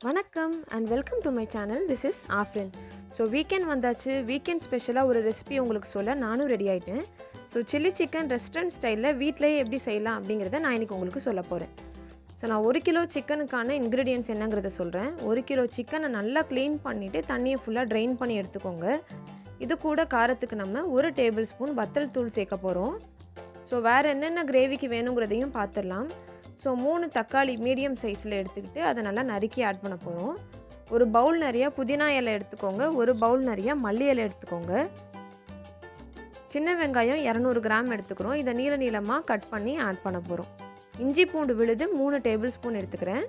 வணக்கம் and welcome to my channel. This is Afrin. So weekend வந்தாச்சு. Weekend ஸ்பெஷலாக ஒரு ரெசிபி உங்களுக்கு சொல்ல நானும் ரெடி ஆகிட்டேன். ஸோ சில்லி சிக்கன் ரெஸ்டாரண்ட் ஸ்டைலில் வீட்டிலேயே எப்படி செய்யலாம் அப்படிங்கிறத நான் இன்றைக்கி உங்களுக்கு சொல்ல போகிறேன். ஸோ நான் 1 கிலோ சிக்கனுக்கான இன்க்ரீடியன்ட்ஸ் என்னங்கிறத சொல்கிறேன். 1 கிலோ சிக்கனை நல்லா க்ளீன் பண்ணிவிட்டு தண்ணியை ஃபுல்லாக ட்ரெயின் பண்ணி எடுத்துக்கோங்க. இது கூட காரத்துக்கு நம்ம 1 டேபிள் ஸ்பூன் வத்தல் தூள் சேர்க்க போகிறோம். ஸோ வேறு என்னென்ன கிரேவிக்கு வேணுங்கிறதையும் பார்த்துடலாம். ஸோ 3 தக்காளி மீடியம் சைஸில் எடுத்துக்கிட்டு அதை நல்லா நறுக்கி ஆட் பண்ண போகிறோம். ஒரு பவுல் நிறையா புதினா இலை எடுத்துக்கோங்க. ஒரு பவுல் நிறையா மல்லி இலை எடுத்துக்கோங்க. சின்ன வெங்காயம் 200 கிராம் எடுத்துக்கிறோம். இதை நீள நீளமாக கட் பண்ணி ஆட் பண்ண போகிறோம். இஞ்சி பூண்டு விழுது 3 டேபிள் ஸ்பூன் எடுத்துக்கிறேன்.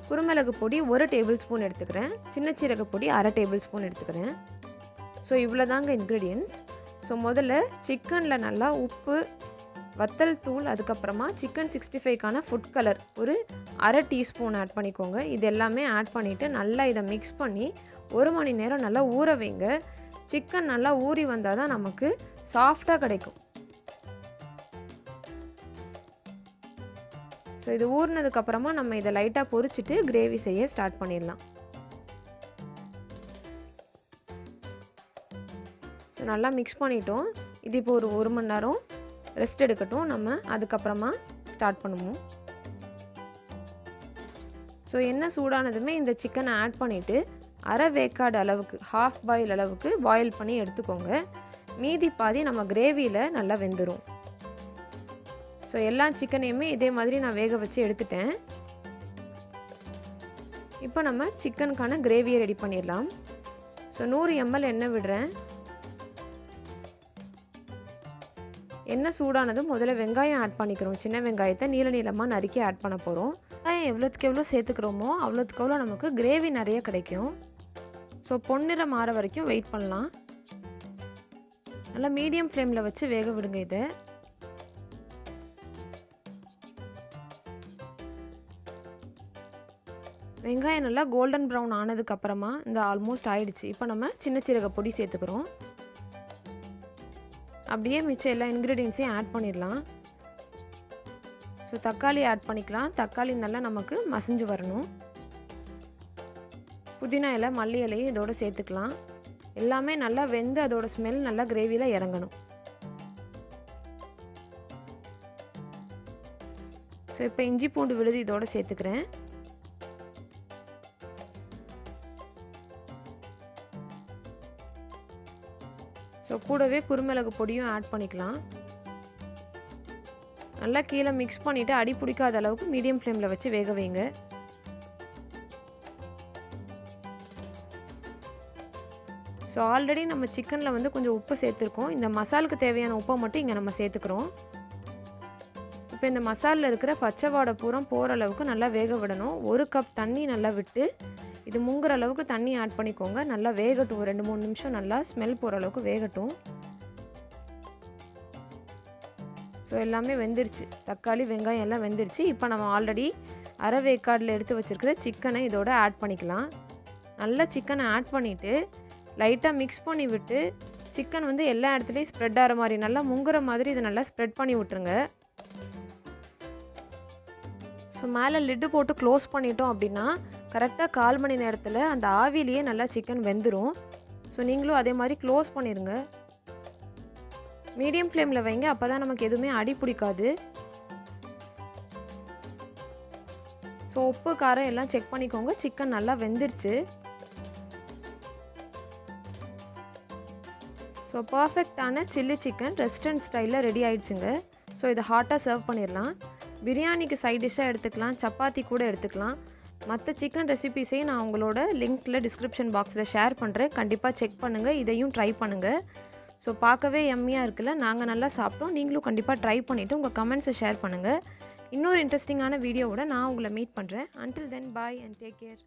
குருமிளகு பொடி 1 டேபிள் ஸ்பூன் எடுத்துக்கிறேன். சின்ன சீரக பொடி 1/2 டேபிள் ஸ்பூன் எடுத்துக்கிறேன். ஸோ இவ்வளோ தாங்க இன்க்ரீடியன்ட்ஸ். ஸோ முதல்ல சிக்கனில் நல்லா உப்பு, வத்தல் தூள், அதுக்கப்புறமா சிக்கன் 65க்கான ஃபுட் கலர் ஒரு 1/2 டீஸ்பூன் ஆட் பண்ணிக்கோங்க. இது எல்லாமே ஆட் பண்ணிவிட்டு நல்லா இதை மிக்ஸ் பண்ணி 1 மணி நேரம் நல்லா ஊற வைங்க. சிக்கன் நல்லா ஊறி வந்தால் தான் நமக்கு சாஃப்டாக கிடைக்கும். ஸோ இது ஊறினதுக்கப்புறமா நம்ம இதை லைட்டாக பொரிச்சிட்டு கிரேவி செய்ய ஸ்டார்ட் பண்ணிடலாம். ஸோ நல்லா மிக்ஸ் பண்ணிட்டோம். இது இப்போ ஒரு 1 மணி நேரம் ரெஸ்ட் எடுக்கட்டும். நம்ம அதுக்கப்புறமா ஸ்டார்ட் பண்ணுவோம். ஸோ எண்ணெய் சூடானதுமே இந்த சிக்கனை ஆட் பண்ணிவிட்டு 1/2 வேக்காடு அளவுக்கு, ஹாஃப் பாயில் அளவுக்கு பாயில் பண்ணி எடுத்துக்கோங்க. மீதி பாதி நம்ம கிரேவியில் நல்லா வெந்துடும். ஸோ எல்லா சிக்கனையுமே இதே மாதிரி நான் வேக வச்சு எடுத்துட்டேன். இப்போ நம்ம சிக்கனுக்கான கிரேவியை ரெடி பண்ணிடலாம். ஸோ 100 ml எண்ணெய் விடுறேன். எண்ணெய் சூடானதும் முதல்ல வெங்காயம் ஆட் பண்ணிக்கிறோம். சின்ன வெங்காயத்தை நீள நீளமாக நறுக்கி ஆட் பண்ண போகிறோம். வெங்காயம் எவ்வளோத்துக்கு எவ்வளோ சேர்த்துக்கிறோமோ அவ்வளோத்துக்கு எவ்வளோ நமக்கு கிரேவி நிறைய கிடைக்கும். ஸோ பொன்னிறம் மாற வரைக்கும் வெயிட் பண்ணலாம். நல்லா மீடியம் ஃப்ளேமில் வச்சு வேக விடுங்க. இதை வெங்காயம் நல்லா கோல்டன் ப்ரௌன் ஆனதுக்கப்புறமா இந்த ஆல்மோஸ்ட் ஆயிடுச்சு. இப்போ நம்ம சின்ன சீரக பொடி சேர்த்துக்கிறோம். அப்படியே மிச்சம் எல்லா இன்க்ரீடியன்ஸையும் ஆட் பண்ணிடலாம். ஸோ தக்காளி ஆட் பண்ணிக்கலாம். தக்காளி நல்லா நமக்கு மசிஞ்சு வரணும். புதினா இலை, மல்லி இலையும் இதோடு சேர்த்துக்கலாம். எல்லாமே நல்லா வெந்து அதோட ஸ்மெல் நல்லா கிரேவியில் இறங்கணும். ஸோ இப்போ இஞ்சி பூண்டு விழுது இதோடு சேர்த்துக்கிறேன். ஸோ கூடவே குருமிளகு பொடியும் ஆட் பண்ணிக்கலாம். நல்லா கீழே மிக்ஸ் பண்ணிவிட்டு அடி பிடிக்காத அளவுக்கு மீடியம் ஃப்ளேமில் வச்சு வேக வைங்க. ஸோ ஆல்ரெடி நம்ம சிக்கனில் வந்து கொஞ்சம் உப்பு சேர்த்துருக்கோம். இந்த மசாலுக்கு தேவையான உப்பை மட்டும் இங்கே நம்ம சேர்த்துக்கிறோம். இப்போ இந்த மசாலில் இருக்கிற பச்சை வாடை பூரா போகிற அளவுக்கு நல்லா வேக விடணும். 1 கப் தண்ணி நல்லா விட்டு இது முங்குற அளவுக்கு தண்ணி ஆட் பண்ணிக்கோங்க. நல்லா வேகட்டும். ஒரு 2-3 நிமிஷம் நல்லா ஸ்மெல் போகிற அளவுக்கு வேகட்டும். ஸோ எல்லாமே வெந்துருச்சு. தக்காளி, வெங்காயம் எல்லாம் வெந்துருச்சு. இப்போ நம்ம ஆல்ரெடி 1/2 வேக்காடில் எடுத்து வச்சுருக்கிற சிக்கனை இதோட ஆட் பண்ணிக்கலாம். நல்லா சிக்கனை ஆட் பண்ணிவிட்டு லைட்டாக மிக்ஸ் பண்ணி விட்டு சிக்கன் வந்து எல்லா இடத்துலையும் ஸ்ப்ரெட் ஆகிற மாதிரி நல்லா முங்குற மாதிரி இதை நல்லா ஸ்ப்ரெட் பண்ணி விட்டுருங்க. ஸோ மேலே லிட்டு போட்டு க்ளோஸ் பண்ணிட்டோம் அப்படின்னா கரெக்டாக 1/4 மணி நேரத்தில் அந்த ஆவிலேயே நல்லா சிக்கன் வெந்துடும். ஸோ நீங்களும் அதே மாதிரி க்ளோஸ் பண்ணிடுங்க. மீடியம் ஃப்ளேமில் வைங்க. அப்போ தான் நமக்கு எதுவுமே அடி பிடிக்காது. ஸோ உப்பு, காரம் எல்லாம் செக் பண்ணிக்கோங்க. சிக்கன் நல்லா வெந்துருச்சு. ஸோ பர்ஃபெக்டான சில்லி சிக்கன் ரெஸ்டாரண்ட் ஸ்டைலில் ரெடி ஆயிடுச்சுங்க. ஸோ இதை ஹாட்டாக சர்வ் பண்ணிடலாம். பிரியாணிக்கு சைட் டிஷ்ஷாக எடுத்துக்கலாம், சப்பாத்தி கூட எடுத்துக்கலாம். மற்ற சிக்கன் ரெசிபீஸையும் நான் உங்களோட லிங்க்கில் டிஸ்கிரிப்ஷன் பாக்ஸில் ஷேர் பண்ணுறேன். கண்டிப்பாக செக் பண்ணுங்கள். இதையும் ட்ரை பண்ணுங்கள். ஸோ பார்க்கவே எம்மியாக இருக்குல்ல. நாங்கள் நல்லா சாப்பிட்டோம். நீங்களும் கண்டிப்பாக ட்ரை பண்ணிவிட்டு உங்கள் கமெண்ட்ஸை ஷேர் பண்ணுங்கள். இன்னொரு இன்ட்ரெஸ்டிங்கான வீடியோவோட நான் உங்களை மீட் பண்ணுறேன். Until then bye and take care.